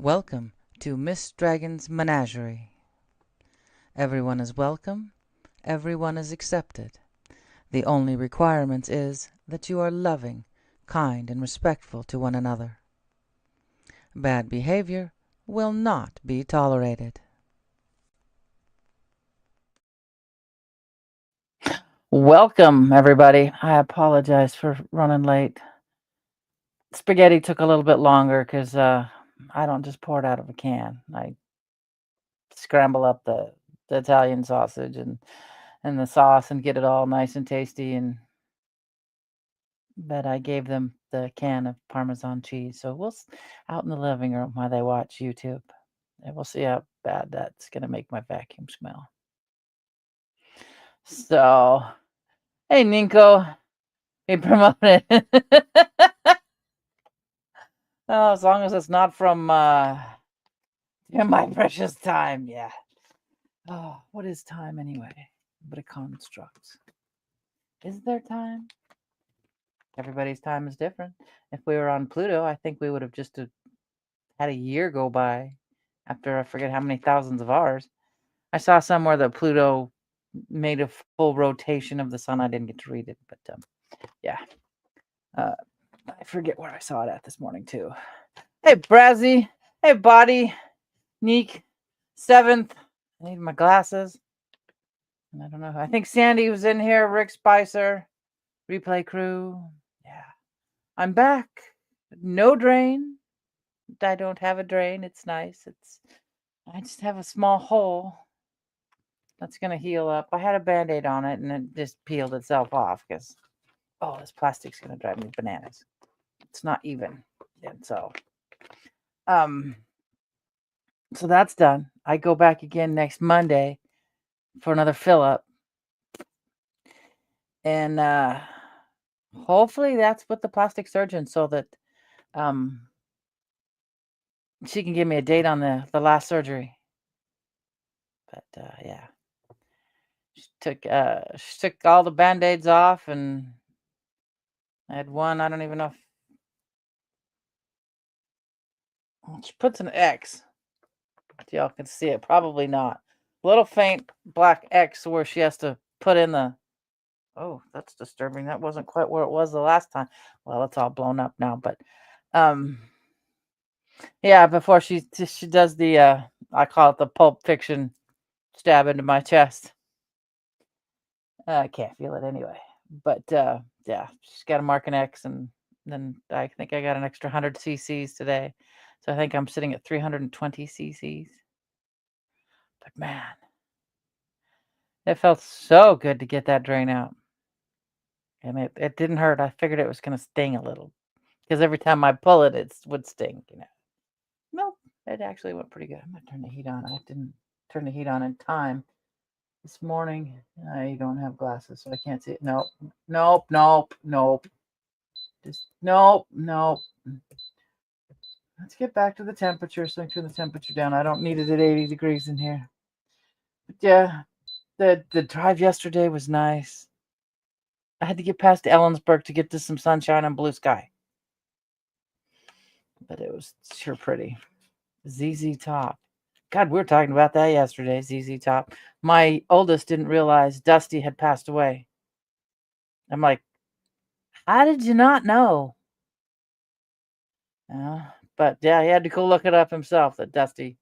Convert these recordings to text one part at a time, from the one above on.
Welcome to Miss Dragon's Menagerie. Everyone is welcome, everyone is accepted. The only requirement is that you are loving, kind, and respectful to one another. Bad behavior will not be tolerated. Welcome, everybody. I apologize for running late. Spaghetti took a little bit longer because I don't just pour it out of a can. I scramble up the Italian sausage and the sauce and get it all nice and tasty. But I gave them the can of Parmesan cheese, so we'll out in the living room while they watch YouTube, and we'll see how bad that's gonna make my vacuum smell. So, hey, Ninko, be promoted. Oh, as long as it's not from my precious time, yeah. Oh, what is time anyway? But a construct. Is there time? Everybody's time is different. If we were on Pluto, I think we would have just had a year go by after I forget how many thousands of hours. I saw somewhere that Pluto made a full rotation of the sun. I didn't get to read it, but yeah. I forget where I saw it at this morning too. Hey, Brazzy. Hey, Body. Neek. Seventh. I need my glasses. And I don't know. I think Sandy was in here. Rick Spicer. Replay crew. Yeah. I'm back. No drain. I don't have a drain. It's nice. I just have a small hole that's going to heal up. I had a Band-Aid on it and it just peeled itself off because, this plastic's going to drive me bananas. It's not even. And so that's done. I go back again next Monday for another fill up. And hopefully that's with the plastic surgeon so that she can give me a date on the last surgery. But yeah. She took all the Band-Aids off, and I had one. I don't even know if she puts an X. If y'all can see it, probably not. Little faint black X where she has to put in the. Oh, that's disturbing. That wasn't quite where it was the last time. Well, it's all blown up now, but yeah. Before she does the I call it the Pulp Fiction stab into my chest. I can't feel it anyway. But yeah, she's got to mark an X, and then I think I got an extra 100 cc's today. So I think I'm sitting at 320 cc's. But man, it felt so good to get that drain out. And it didn't hurt. I figured it was going to sting a little because every time I pull it, it would sting. Nope, it actually went pretty good. I'm going to turn the heat on. I didn't turn the heat on in time this morning. I don't have glasses, so I can't see it. Nope. Just nope. Let's get back to the temperature. So I turn the temperature down. I don't need it at 80 degrees in here. But yeah, the drive yesterday was nice. I had to get past Ellensburg to get to some sunshine and blue sky. But it was sure pretty. ZZ Top. God, we were talking about that yesterday, ZZ Top. My oldest didn't realize Dusty had passed away. I'm like, how did you not know? But yeah, he had to go look it up himself, that Dusty.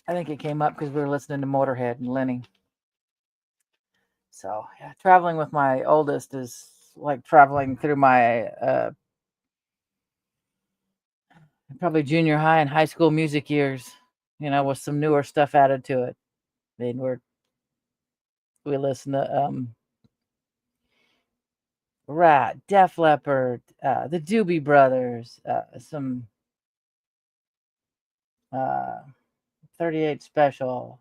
I think it came up because we were listening to Motorhead and Lenny. So yeah, traveling with my oldest is like traveling through my probably junior high and high school music years, with some newer stuff added to it. I mean, we listen to Rat, Def Leppard, the Doobie Brothers, some 38 Special.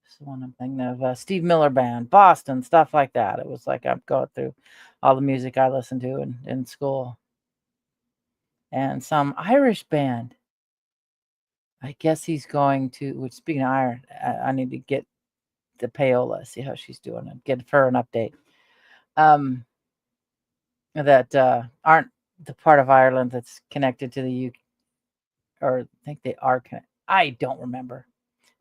This is one I'm thinking of. Steve Miller Band, Boston, stuff like that. It was like I'm going through all the music I listened to in school. And some Irish band. I guess he's going to, which speaking of Iron, I need to get the Paola, see how she's doing, and get her an update. That aren't the part of Ireland that's connected to the UK, or I think they are connected. I don't remember,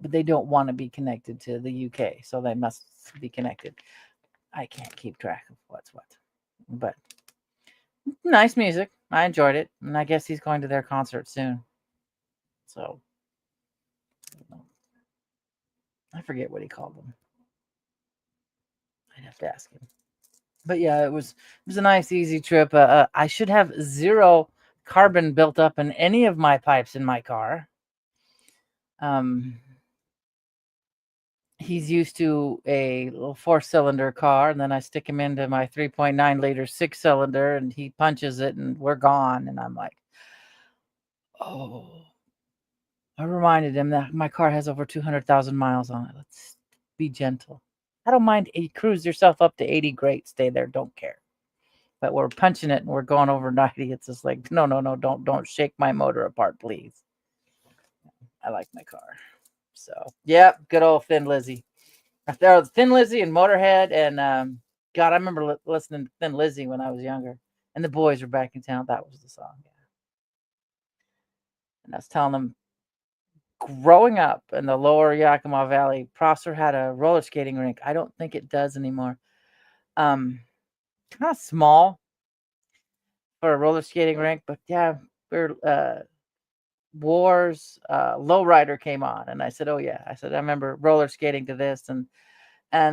but they don't want to be connected to the UK, so they must be connected. I can't keep track of what's what, but nice music. I enjoyed it, and I guess he's going to their concert soon. So I forget what he called them. I'd have to ask him. But yeah, it was a nice, easy trip. I should have zero carbon built up in any of my pipes in my car. Um, he's used to a little 4-cylinder car, and then I stick him into my 3.9 liter 6-cylinder, and he punches it, and we're gone. And I'm like, oh. I reminded him that my car has over 200,000 miles on it. Let's be gentle. I don't mind. Cruise yourself up to 80. Great. Stay there. Don't care. But we're punching it and we're going over 90. It's just like, no, don't shake my motor apart, please. I like my car. So, yeah, good old Thin Lizzy. There was Thin Lizzy and Motorhead. And God, I remember listening to Thin Lizzy when I was younger. And the boys were back in town. That was the song. Yeah. And I was telling them, growing up in the lower Yakima Valley, Prosser had a roller skating rink. I don't think it does anymore. Kind of small for a roller skating rink, but yeah, Wars Lowrider came on, and I said, "Oh yeah," I said, "I remember roller skating to this, and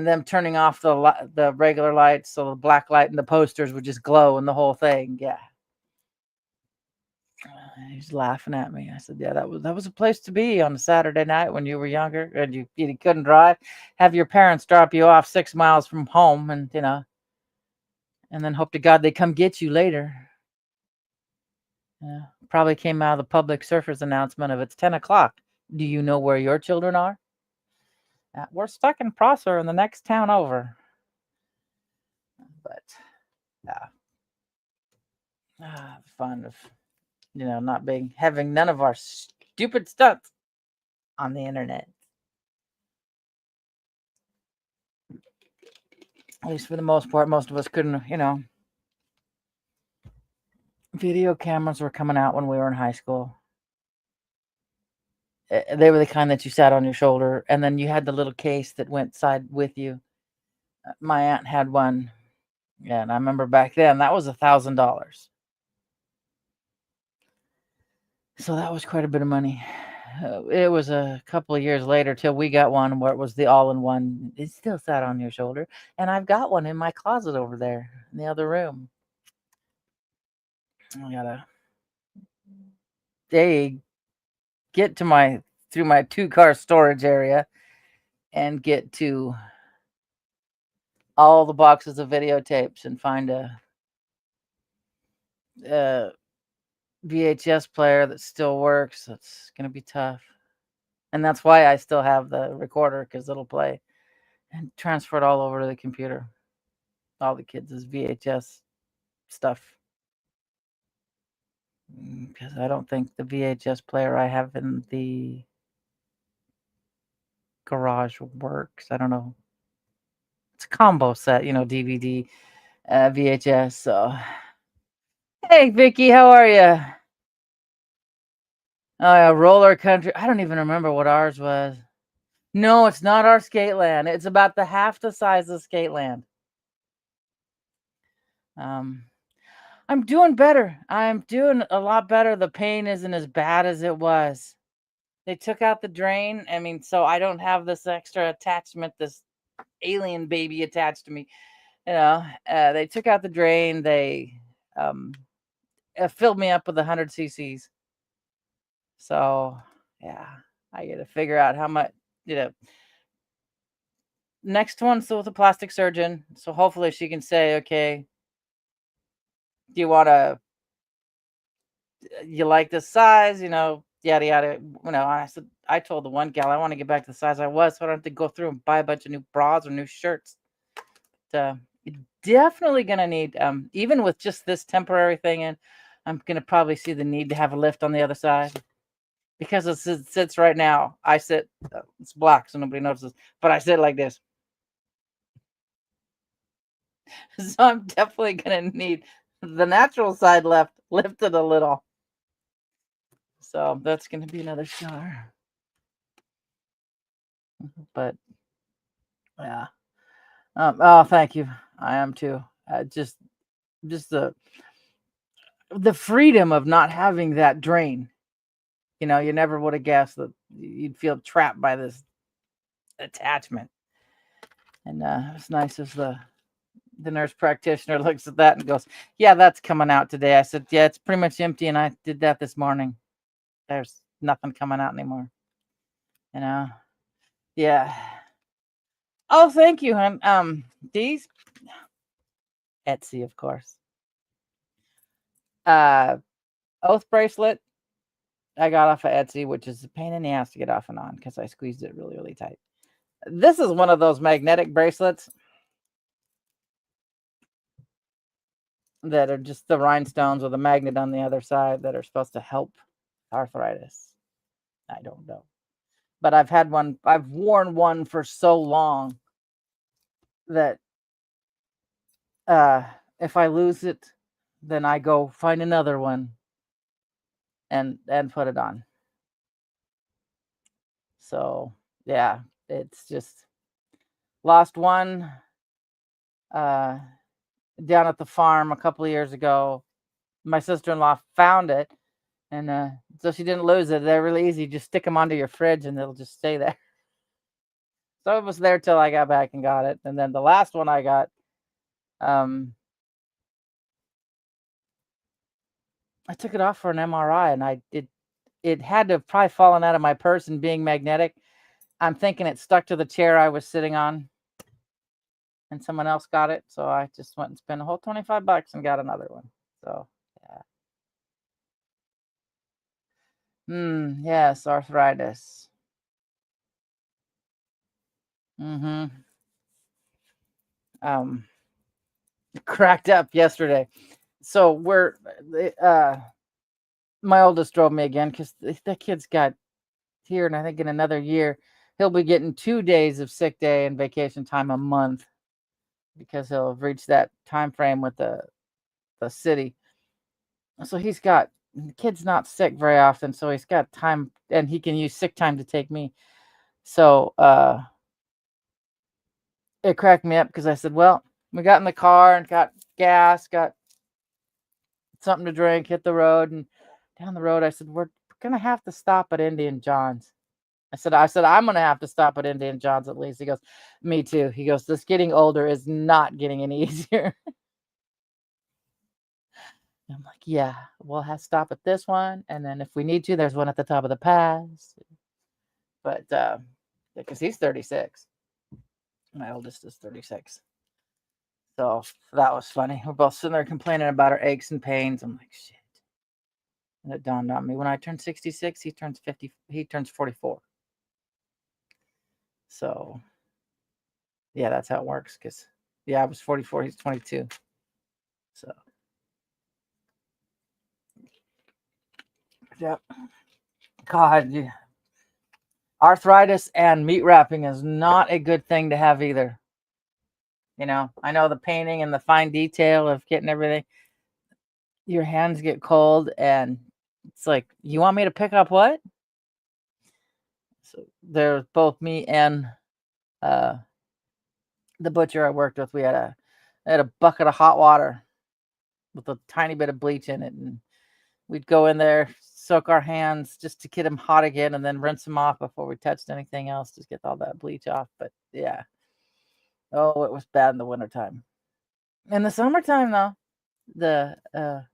them turning off the regular lights, so the black light and the posters would just glow and the whole thing." Yeah. He's laughing at me. I said, "Yeah, that was a place to be on a Saturday night when you were younger and you couldn't drive. Have your parents drop you off 6 miles from home, and and then hope to God they come get you later." Yeah, probably came out of the public surface announcement of it's 10 o'clock. Do you know where your children are? We're stuck in Prosser in the next town over. But fun of not having none of our stupid stunts on the internet. At least for the most part, most of us couldn't, video cameras were coming out when we were in high school. They were the kind that you sat on your shoulder, and then you had the little case that went side with you. My aunt had one. Yeah, and I remember back then that was $1,000. So that was quite a bit of money. It was a couple of years later till we got one where it was the all-in-one. It still sat on your shoulder, and I've got one in my closet over there in the other room. I gotta get to through my 2-car storage area and get to all the boxes of videotapes and find a VHS player that still works. That's gonna be tough, and that's why I still have the recorder, because it'll play and transfer it all over to the computer. All the kids' VHS stuff, because I don't think the VHS player I have in the garage works. I don't know. It's a combo set, DVD, VHS. So, hey, Vicky, how are you? Oh, yeah, Roller Country. I don't even remember what ours was. No, it's not our Skateland. It's about the half the size of Skateland. I'm doing better. I'm doing a lot better. The pain isn't as bad as it was. They took out the drain. I mean, so I don't have this extra attachment, this alien baby attached to me. They took out the drain. They filled me up with 100 cc's. So, yeah, I got to figure out how much, next one's with a plastic surgeon. So hopefully she can say, okay, do you want to, you like this size, yada, yada. I told the one gal, I want to get back to the size I was, so I don't have to go through and buy a bunch of new bras or new shirts. You're definitely going to need, even with just this temporary thing in, I'm going to probably see the need to have a lift on the other side. Because it sits right now. I sit, it's black, so nobody notices, but I sit like this. So I'm definitely going to need the natural side left lifted a little. So that's going to be another star. But yeah. Oh, thank you. I am too. Just the freedom of not having that drain. You never would have guessed that you'd feel trapped by this attachment. And it's nice as the nurse practitioner looks at that and goes, "Yeah, that's coming out today." I said, "Yeah, it's pretty much empty, and I did that this morning. There's nothing coming out anymore." You know? Yeah. Oh, thank you, hon. These Etsy, of course. Oath bracelet I got off of Etsy, which is a pain in the ass to get off and on because I squeezed it really, really tight. This is one of those magnetic bracelets that are just the rhinestones with a magnet on the other side that are supposed to help arthritis. I don't know. But I've worn one for so long that if I lose it, then I go find another one and put it on. So yeah, it's just lost one uh down at the farm a couple of years ago. My sister-in-law found it, and so she didn't lose it. They're really easy. Just stick them onto your fridge, and it'll just stay there. So it was there till I got back and got it. And then the last one I got, I took it off for an MRI, and it had to have probably fallen out of my purse, and being magnetic, I'm thinking it stuck to the chair I was sitting on, and someone else got it. So I just went and spent a whole $25 and got another one. So yeah. Yes, arthritis. Mm-hmm. Cracked up yesterday. So my oldest drove me again because the kid's got here, and I think in another year he'll be getting 2 days of sick day and vacation time a month because he'll have reached that time frame with the city. So the kid's not sick very often, so he's got time, and he can use sick time to take me. So it cracked me up because I said, well, we got in the car and got gas, got something to drink, hit the road, and down the road I said, we're gonna have to stop at Indian John's. I said I'm gonna have to stop at Indian John's at least. He goes, me too. He goes, this getting older is not getting any easier. I'm like, yeah, we'll have to stop at this one, and then if we need to, there's one at the top of the pass. But because he's 36, my oldest is 36. So that was funny. We're both sitting there complaining about our aches and pains. I'm like, shit. And it dawned on me when I turn 66, he turns 50. He turns 44. So yeah, that's how it works. Because I was 44. He's 22. So yeah, God, yeah. Arthritis and meat wrapping is not a good thing to have either. I know the painting and the fine detail of getting everything. Your hands get cold, and it's like, you want me to pick up what? So there's both me and uh, the butcher I worked with. We had a bucket of hot water with a tiny bit of bleach in it, and we'd go in there, soak our hands just to get them hot again, and then rinse them off before we touched anything else to get all that bleach off. But yeah, oh, it was bad in the wintertime. In the summertime, though, the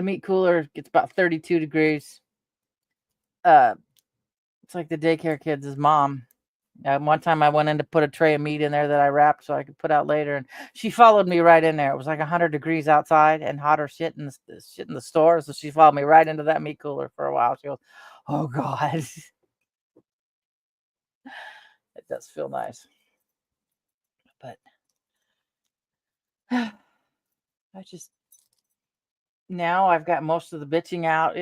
meat cooler gets about 32 degrees. It's like the daycare kids' mom. One time I went in to put a tray of meat in there that I wrapped so I could put out later, and she followed me right in there. It was like 100 degrees outside and hotter shit in the store, so she followed me right into that meat cooler for a while. She goes, "Oh God," it does feel nice, but I just now I've got most of the bitching out.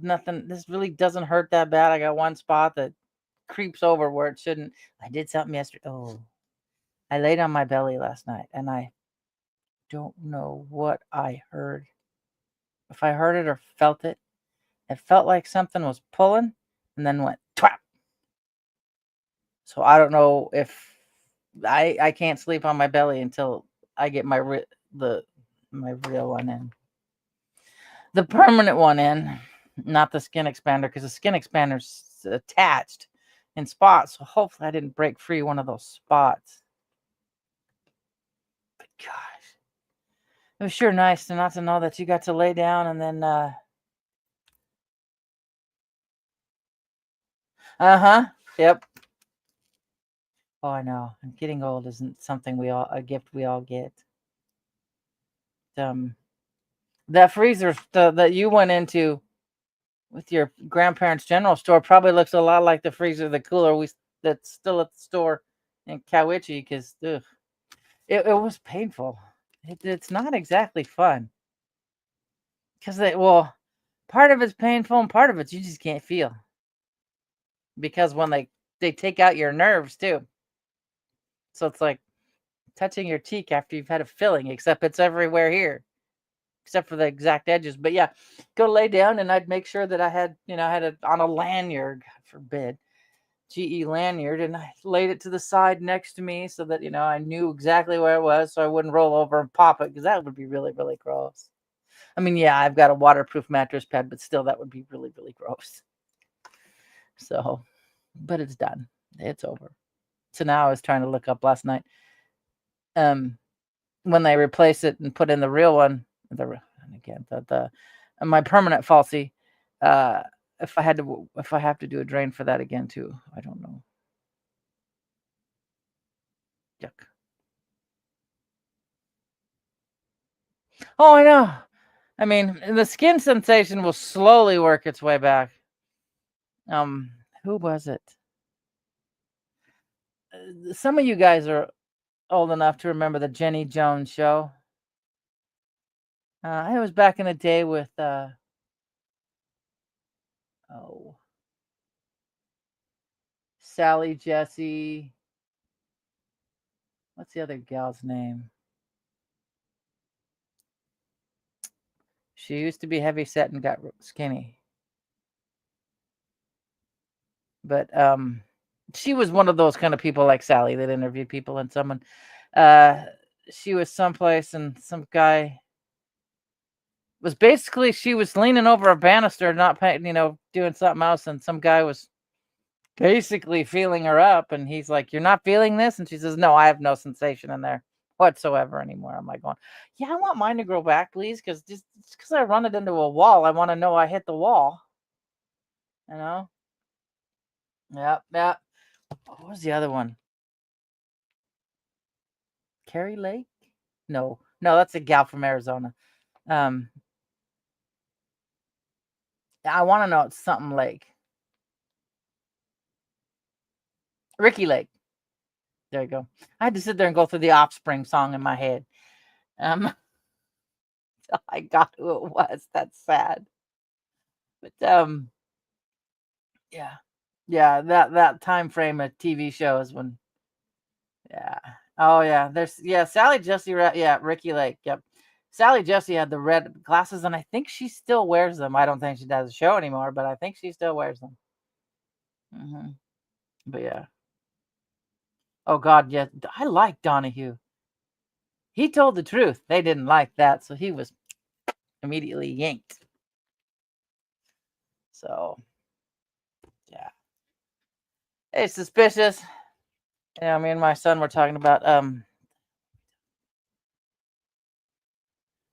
Nothing. This really doesn't hurt that bad. I got one spot that creeps over where it shouldn't. I did something yesterday. Oh, I laid on my belly last night, and I don't know what I heard. If I heard it or felt it, it felt like something was pulling and then went twap. So I don't know if I can't sleep on my belly until I get my my real one in. The permanent one in, not the skin expander, because the skin expander's attached in spots. So hopefully I didn't break free one of those spots. But gosh, it was sure nice to not to know that you got to lay down and then yep. Oh, I know. And getting old isn't something a gift we all get. That freezer that you went into with your grandparents' general store probably looks a lot like the freezer, the cooler that's still at the store in Cowiche, because it was painful. It's not exactly fun because part of it's painful and part of it you just can't feel, because when they take out your nerves too, so it's like touching your cheek after you've had a filling, except it's everywhere here except for the exact edges. But yeah, go lay down and I'd make sure that I had it on a lanyard, God forbid, GE lanyard, and I laid it to the side next to me so that I knew exactly where it was, so I wouldn't roll over and pop it, because that would be really, really gross. I mean, yeah, I've got a waterproof mattress pad, but still that would be really, really gross. So, but it's done. It's over. So now I was trying to look up last night when they replace it and put in the real one, my permanent falsie, if I have to do a drain for that again too, I don't know. Yuck. Oh, I know. I mean, the skin sensation will slowly work its way back. Who was it? Some of you guys are old enough to remember the Jenny Jones show. It was back in the day with Sally Jesse. What's the other gal's name? She used to be heavy set and got skinny. But she was one of those kind of people like Sally that interviewed people, and someone she was someplace and some guy was basically, she was leaning over a banister, not doing something else, and some guy was basically feeling her up, and he's like, "You're not feeling this?" And she says, "No, I have no sensation in there whatsoever anymore." I'm like going, "Yeah, I want mine to grow back, please, because just because I run it into a wall, I want to know I hit the wall, you know." Yep. What was the other one? Carrie Lake? No, that's a gal from Arizona. I want to know it's something Lake. Ricky Lake. There you go. I had to sit there and go through the Offspring song in my head. I got who it was. That's sad. But yeah, that time frame of TV shows when, yeah. Oh yeah, Sally Jesse, yeah, Ricky Lake, yep. Sally Jesse had the red glasses, and I think she still wears them. I don't think she does a show anymore, but I think she still wears them. But yeah. Oh God, yeah, I like Donahue. He told the truth. They didn't like that, so he was immediately yanked. So yeah. Hey, suspicious. Yeah, me and my son were talking about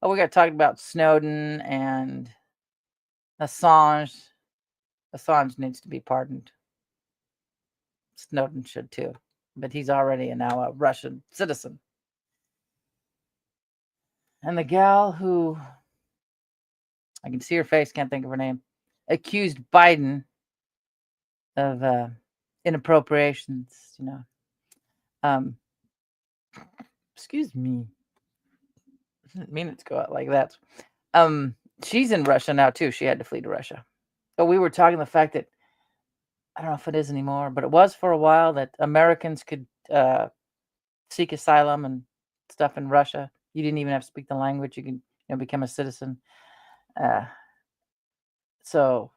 we got talking about Snowden and Assange. Assange needs to be pardoned. Snowden should too, but he's already now a Russian citizen. And the gal who, I can see her face, can't think of her name, accused Biden of inappropriations, excuse me. I didn't mean it to go out like that. She's in Russia now too. She had to flee to Russia. But we were talking the fact that, I don't know if it is anymore, but it was for a while, that Americans could seek asylum and stuff in Russia You didn't even have to speak the language. You can, become a citizen. Uh, so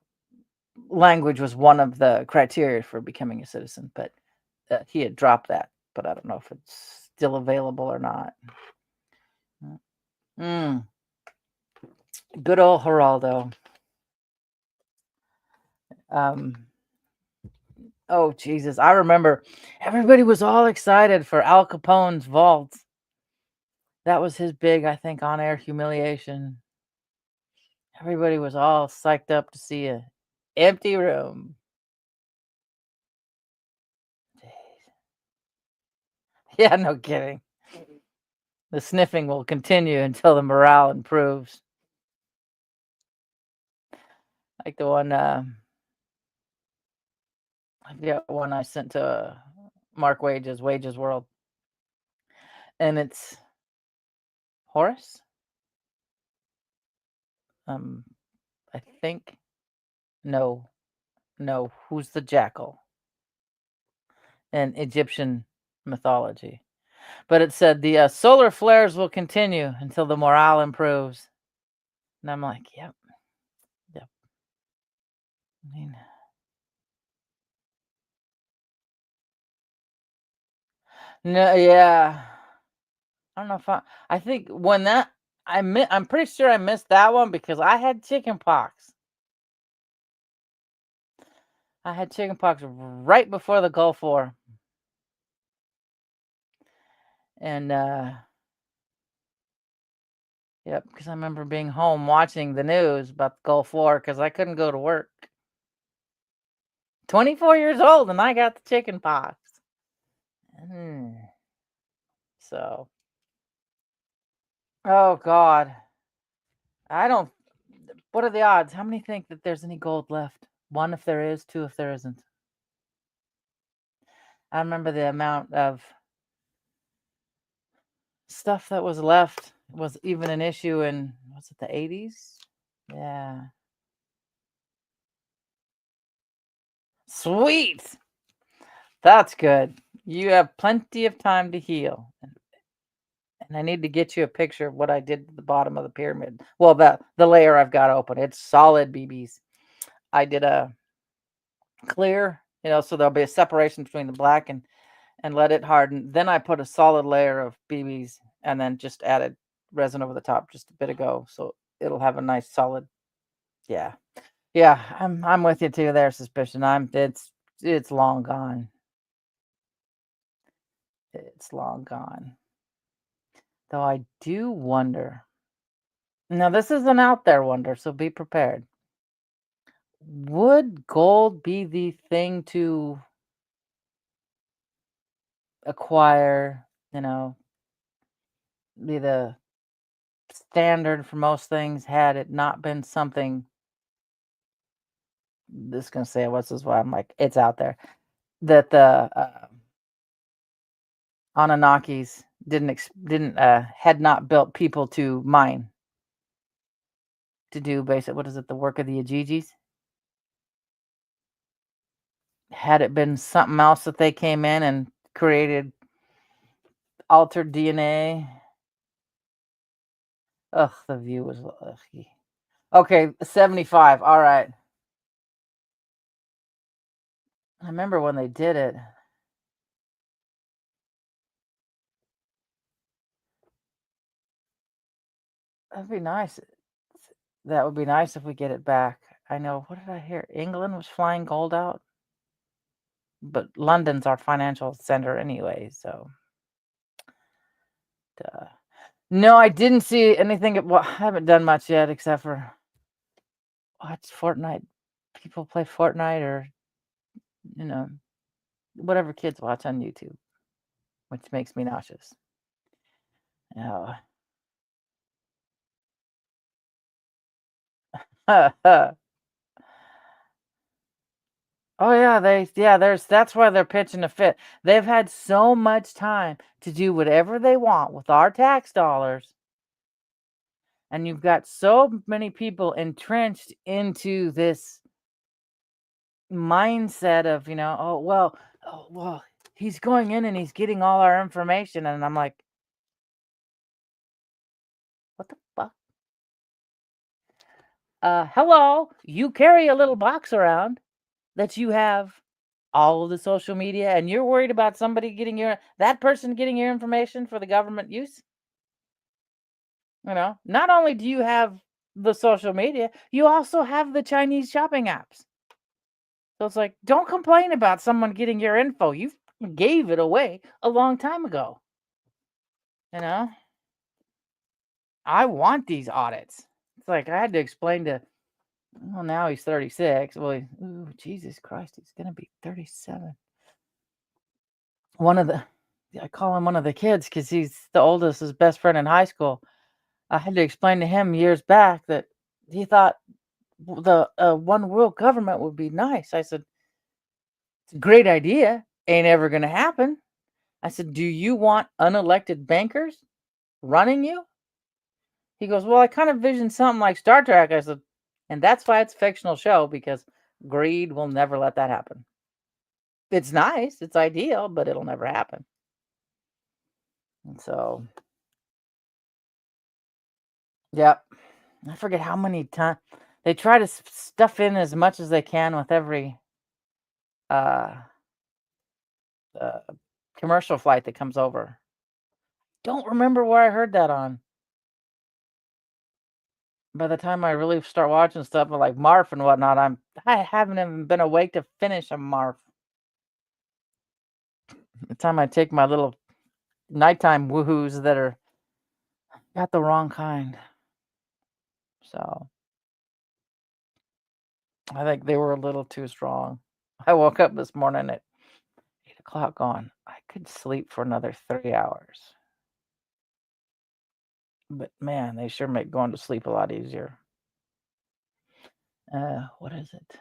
language was one of the criteria for becoming a citizen, but he had dropped that. But I don't know if it's still available or not. Mm, good old Geraldo. Oh Jesus! I remember everybody was all excited for Al Capone's vault. That was his big, I think, on-air humiliation. Everybody was all psyched up to see a empty room. Jeez. Yeah, no kidding. The sniffing will continue until the morale improves. Like the one, I forget one I sent to Mark Wages World, and it's Horus. I think no, no. Who's the jackal in Egyptian mythology? But it said the solar flares will continue until the morale improves, and I'm like, yep, yep. I mean, no, yeah. I don't know if I think when that I'm pretty sure I missed that one because I had chicken pox. I had chicken pox right before the Gulf War. And yep, because I remember being home watching the news about the Gulf War because I couldn't go to work. 24 years old and I got the chicken pox. Mm. So, oh God. I don't What are the odds? How many think that there's any gold left? One if there is, two if there isn't. I remember the amount of stuff that was left was even an issue in, was it the 80s? Yeah. Sweet. That's good. You have plenty of time to heal. And I need to get you a picture of what I did to the bottom of the pyramid. Well, the layer I've got open. It's solid BBs. I did a clear, so there'll be a separation between the black and let it harden. Then I put a solid layer of BBs and then just added resin over the top just a bit ago. So it'll have a nice solid. Yeah. Yeah, I'm with you too there, Suspicion. It's long gone. It's long gone. Though I do wonder. Now this is an out there wonder, so be prepared. Would gold be the thing to acquire, be the standard for most things had it not been something, this is gonna say what's this why I'm like, it's out there, that the Anunnakis didn't had not built people to mine, to do basic, what is it, the work of the Ajijis? Had it been something else that they came in and created altered DNA. Ugh, the view was ugh. Okay, 75. All right. I remember when they did it. That'd be nice. That would be nice if we get it back. I know. What did I hear? England was flying gold out, but London's our financial center anyway. So, duh. No, I didn't see anything. Well, I haven't done much yet except for watch Fortnite. People play Fortnite or you know whatever kids watch on YouTube, which makes me nauseous. Oh. Oh yeah, that's why they're pitching a fit. They've had so much time to do whatever they want with our tax dollars, and you've got so many people entrenched into this mindset of, oh well, he's going in and he's getting all our information, and I'm like, hello, you carry a little box around that you have all of the social media, and you're worried about somebody getting that person getting your information for the government use? Not only do you have the social media, you also have the Chinese shopping apps. So it's like, don't complain about someone getting your info. You gave it away a long time ago. You know, I want these audits. It's like I had to explain to, well, now he's 36. Well, ooh, Jesus Christ, he's going to be 37. I call him one of the kids because he's the oldest, his best friend in high school. I had to explain to him years back that he thought the one world government would be nice. I said, it's a great idea. Ain't ever going to happen. I said, do you want unelected bankers running you? He goes, well, I kind of vision something like Star Trek. I said, and that's why it's a fictional show, because greed will never let that happen. It's nice, it's ideal, but it'll never happen. And so, yep. I forget how many times they try to stuff in as much as they can with every uh, uh, commercial flight that comes over. Don't remember where I heard that on. By the time I really start watching stuff like Marf and whatnot, I haven't even been awake to finish a Marf. The time I take my little nighttime woohoos that are got the wrong kind. So I think they were a little too strong. I woke up this morning at 8 o'clock going, I could sleep for another 3 hours. But man, they sure make going to sleep a lot easier. What is it?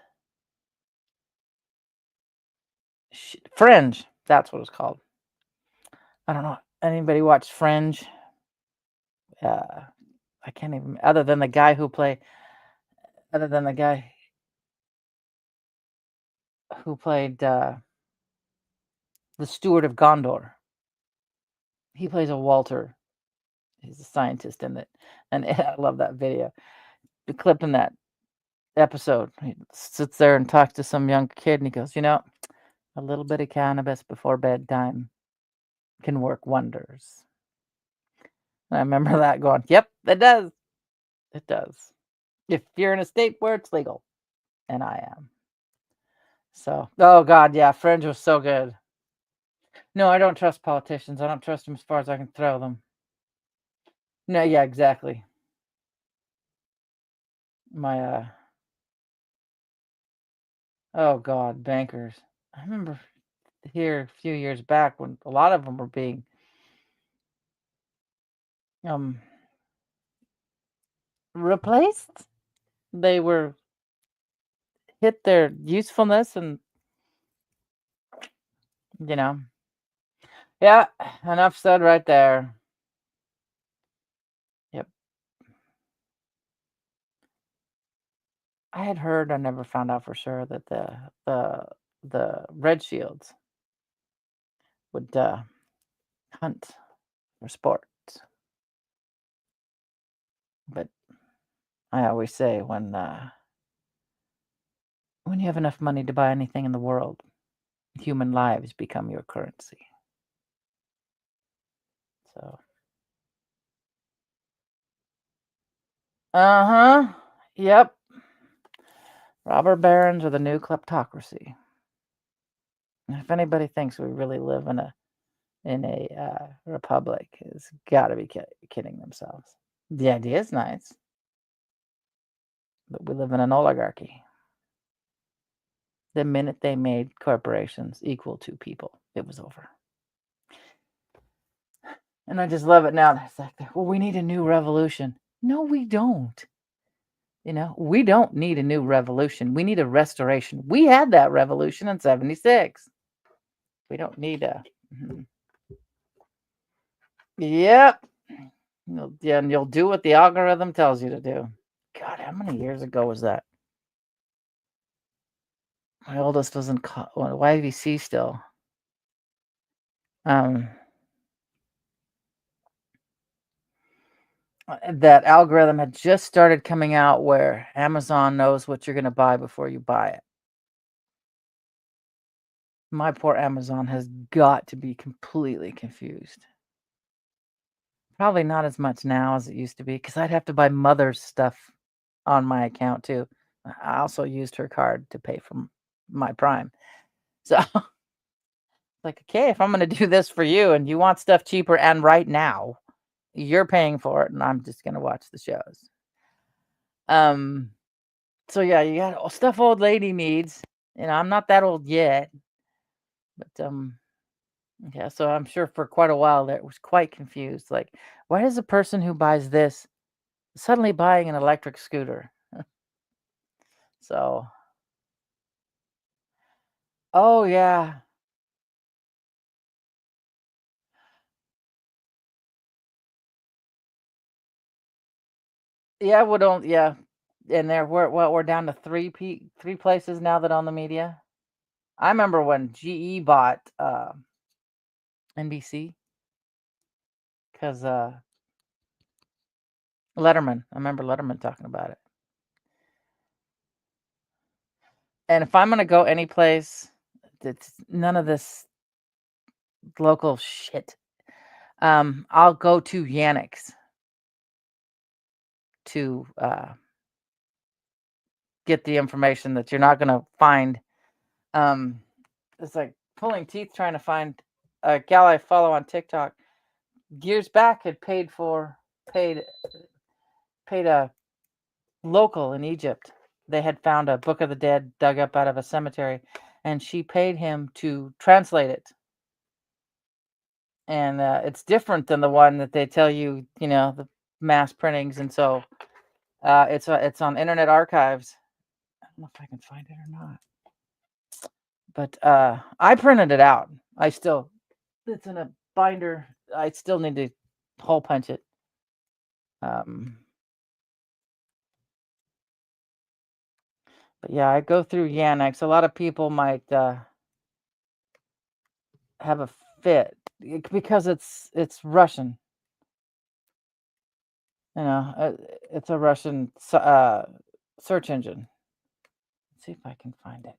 Fringe. That's what it's called. I don't know. Anybody watch Fringe? I can't even. Other than the guy who played the Steward of Gondor. He plays a Walter. He's a scientist in it, and I love that video. The clip in that episode, he sits there and talks to some young kid, and he goes, a little bit of cannabis before bedtime can work wonders. And I remember that going, yep, it does. It does. If you're in a state where it's legal, and I am. So, oh God, yeah, Fringe was so good. No, I don't trust politicians. I don't trust them as far as I can throw them. No, yeah, exactly. My, oh God, bankers. I remember here a few years back when a lot of them were being replaced. They were hit their usefulness, and yeah, enough said right there. Yep. I had heard, I never found out for sure, that the red shields would hunt for sport. But I always say when you have enough money to buy anything in the world, human lives become your currency. So, yep. Robber barons are the new kleptocracy. If anybody thinks we really live in a republic, has got to be kidding themselves. The idea is nice, but we live in an oligarchy. The minute they made corporations equal to people, it was over. And I just love it now. It's like, well, we need a new revolution. No, we don't. We don't need a new revolution. We need a restoration. We had that revolution in 76. We don't need a. Yep. Yeah, and you'll do what the algorithm tells you to do. God, how many years ago was that? My oldest was in YVC still. that algorithm had just started coming out where Amazon knows what you're going to buy before you buy it. My poor Amazon has got to be completely confused. Probably not as much now as it used to be because I'd have to buy mother's stuff on my account too. I also used her card to pay for my Prime. So, like, okay, if I'm going to do this for you and you want stuff cheaper and right now, you're paying for it and I'm just going to watch the shows. Um, so yeah, you got stuff old lady needs. I'm not that old yet, but yeah, so I'm sure for quite a while there was quite confused. Like, why does a person who buys this suddenly buying an electric scooter? So, oh yeah, yeah, we don't, yeah, and there we're down to three places now that own the media. I remember when GE bought NBC because Letterman. I remember Letterman talking about it. And if I'm gonna go any place that's none of this local shit, I'll go to Yannick's to get the information that you're not gonna find. Um, it's like pulling teeth trying to find a gal I follow on TikTok. Years back, had paid a local in Egypt. They had found a Book of the Dead dug up out of a cemetery, and she paid him to translate it. And it's different than the one that they tell you, the mass printings. And so it's on Internet Archives. I don't know if I can find it or not, but I printed it out. It's in a binder. I still need to hole punch it. Um, but yeah, I go through Yandex. A lot of people might have a fit because it's Russian. It's a Russian search engine. Let's see if I can find it.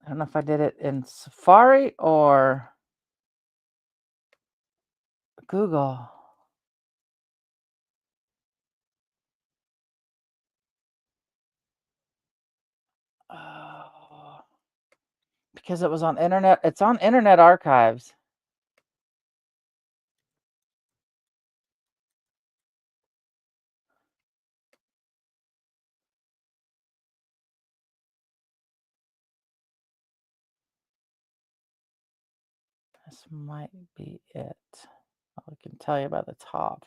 I don't know if I did it in Safari or Google. Oh, because it was on internet. It's on Internet Archives. This might be it. I can tell you by the top.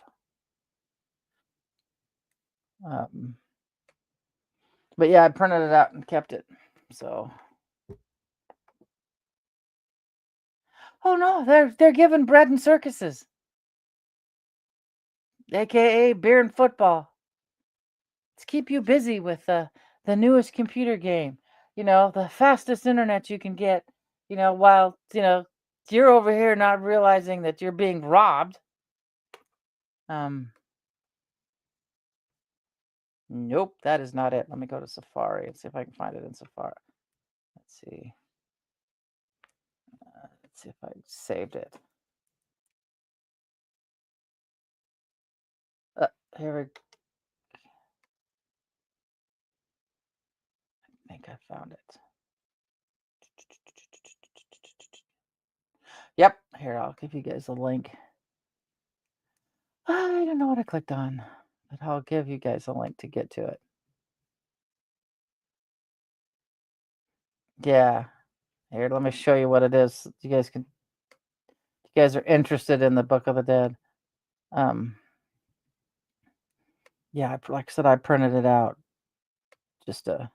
Um, but yeah, I printed it out and kept it. So, oh no, they're giving bread and circuses, aka beer and football, to keep you busy with the newest computer game. The fastest internet you can get. While you're over here not realizing that you're being robbed. Um, Nope, that is not it. Let me go to Safari and see if I can find it in Safari. Let's see. Let's see if I saved it. Uh, Here we I think I found it. Yep, here, I'll give you guys a link. I don't know what I clicked on, but I'll give you guys a link to get to it. Yeah. Here, let me show you what it is. You guys are interested in the Book of the Dead. Um, yeah, like I said, I printed it out just to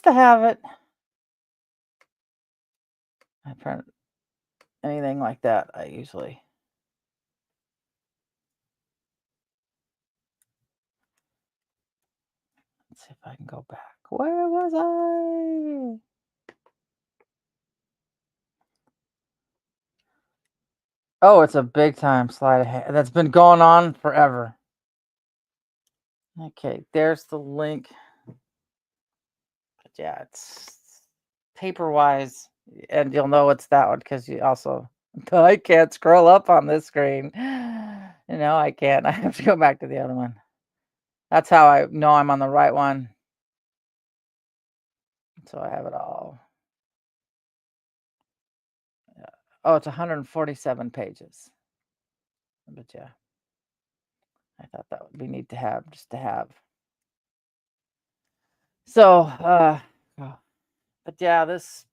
have it. I print anything like that. I usually. Let's see if I can go back. Where was I? Oh, it's a big time sleight of hand that's been going on forever. Okay, there's the link. But yeah, it's paper wise, and you'll know it's that one because you also. I can't scroll up on this screen. No, I can't. I have to go back to the other one. That's how I know I'm on the right one. So I have it all. Yeah. Oh, it's 147 pages. But yeah, I thought that would be neat to have, just to have. So, oh, but yeah, this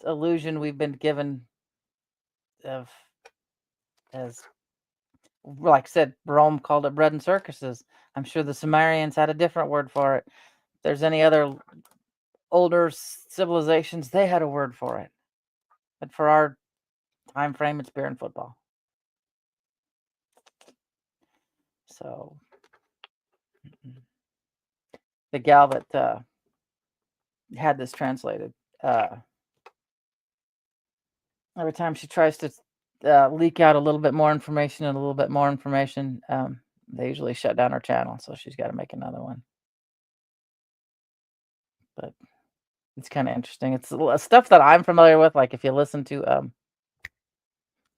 illusion we've been given of, as like I said, Rome called it bread and circuses. I'm sure the Sumerians had a different word for it. If there's any other older civilizations, they had a word for it. But for our time frame, it's beer and football. So the gal that had this translated, every time she tries to leak out a little bit more information and a little bit more information, they usually shut down her channel. So she's got to make another one. But it's kind of interesting. It's stuff that I'm familiar with. Like if you listen to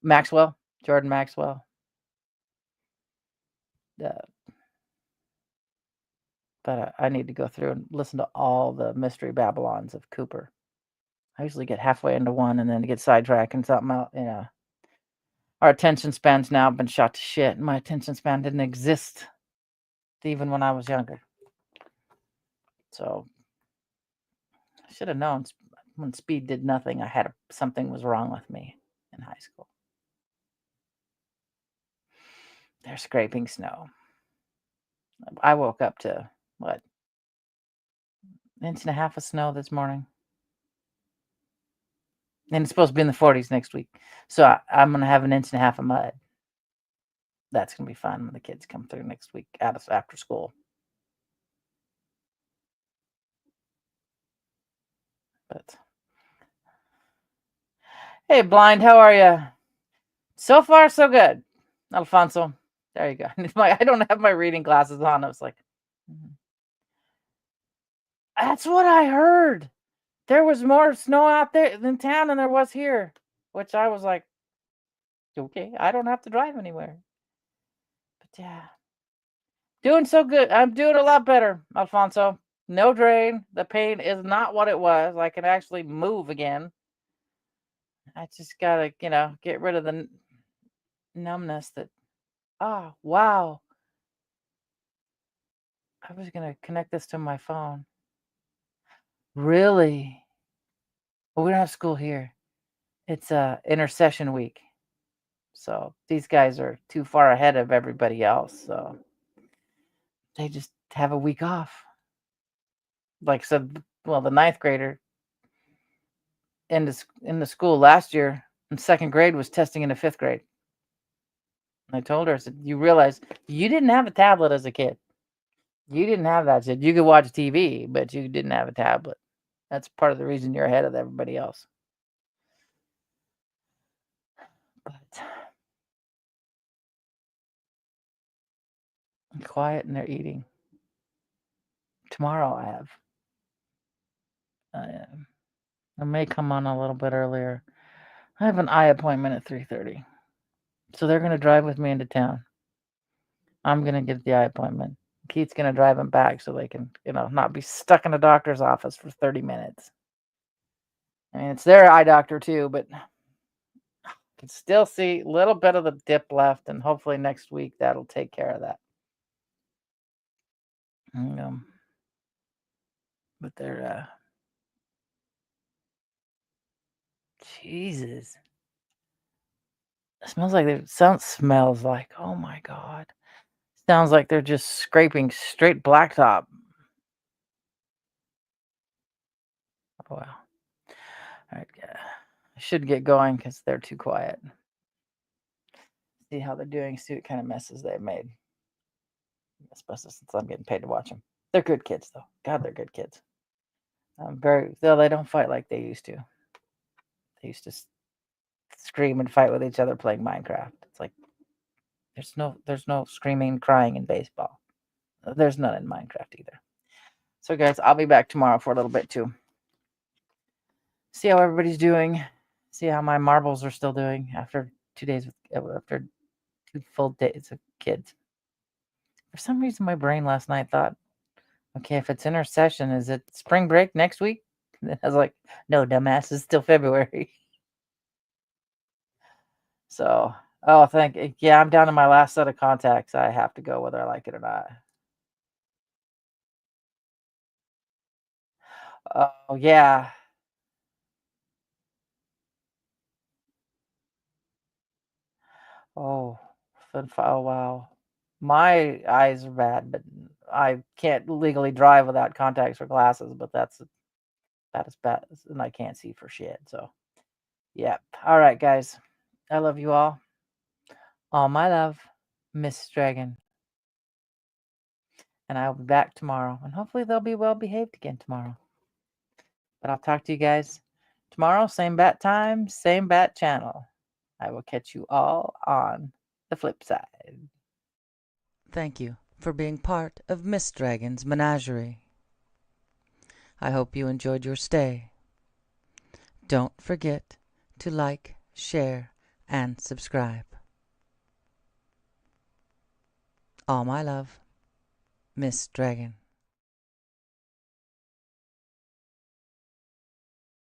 Maxwell, Jordan Maxwell. But I need to go through and listen to all the Mystery Babylons of Cooper. I usually get halfway into one and then get sidetracked and something else. You know, our attention span's now been shot to shit. My attention span didn't exist even when I was younger. So I should have known when speed did nothing. Something was wrong with me in high school. They're scraping snow. I woke up to what, an inch and a half of snow this morning. And it's supposed to be in the 40s next week. So I'm going to have an inch and a half of mud. That's going to be fun when the kids come through next week after school. But hey, Blind, how are you? So far, so good. Alfonso, there you go. I don't have my reading glasses on. I was like, that's what I heard. There was more snow out there in town than there was here, which I was like, okay, I don't have to drive anywhere. But yeah, doing so good. I'm doing a lot better, Alfonso. No drain. The pain is not what it was. I can actually move again. I just gotta, get rid of the numbness that. Ah, wow. I was gonna connect this to my phone. Really? Well, we don't have school here. It's intercession week. So these guys are too far ahead of everybody else. So they just have a week off. Like I said, well, the ninth grader in the school last year in second grade was testing into fifth grade. And I told her, I said, you realize you didn't have a tablet as a kid. You didn't have that. I said, you could watch TV, but you didn't have a tablet. That's part of the reason you're ahead of everybody else. But I'm quiet and they're eating. Tomorrow I may come on a little bit earlier. I have an eye appointment at 3:30. So they're going to drive with me into town. I'm going to get the eye appointment. Keith's going to drive them back so they can, not be stuck in a doctor's office for 30 minutes. I mean, it's their eye doctor too, but I can still see a little bit of the dip left, and hopefully next week that'll take care of that. But they're, Jesus. It smells like smells like, oh my God. Sounds like they're just scraping straight blacktop. Oh, wow. All right. I should get going because they're too quiet. See how they're doing, see what kind of messes they've made. Especially since I'm getting paid to watch them. They're good kids, though. God, they're good kids. Though they don't fight like they used to. They used to scream and fight with each other playing Minecraft. It's like there's no screaming and crying in baseball. There's none in Minecraft either. So guys, I'll be back tomorrow for a little bit too. See how everybody's doing. See how my marbles are still doing after 2 days after 2 full days of kids. For some reason, my brain last night thought, okay, if it's intercession, is it spring break next week? And I was like, no, dumbass, it's still February. So, yeah, I'm down to my last set of contacts. I have to go whether I like it or not. Oh, yeah. Oh, oh, wow. My eyes are bad, but I can't legally drive without contacts or glasses, but that's about as bad as, and I can't see for shit. So, yeah. All right, guys. I love you all. All my love, Miss Dragon. And I'll be back tomorrow. And hopefully they'll be well behaved again tomorrow. But I'll talk to you guys tomorrow. Same bat time, same bat channel. I will catch you all on the flip side. Thank you for being part of Miss Dragon's menagerie. I hope you enjoyed your stay. Don't forget to like, share, and subscribe. All my love, Miss Dragon.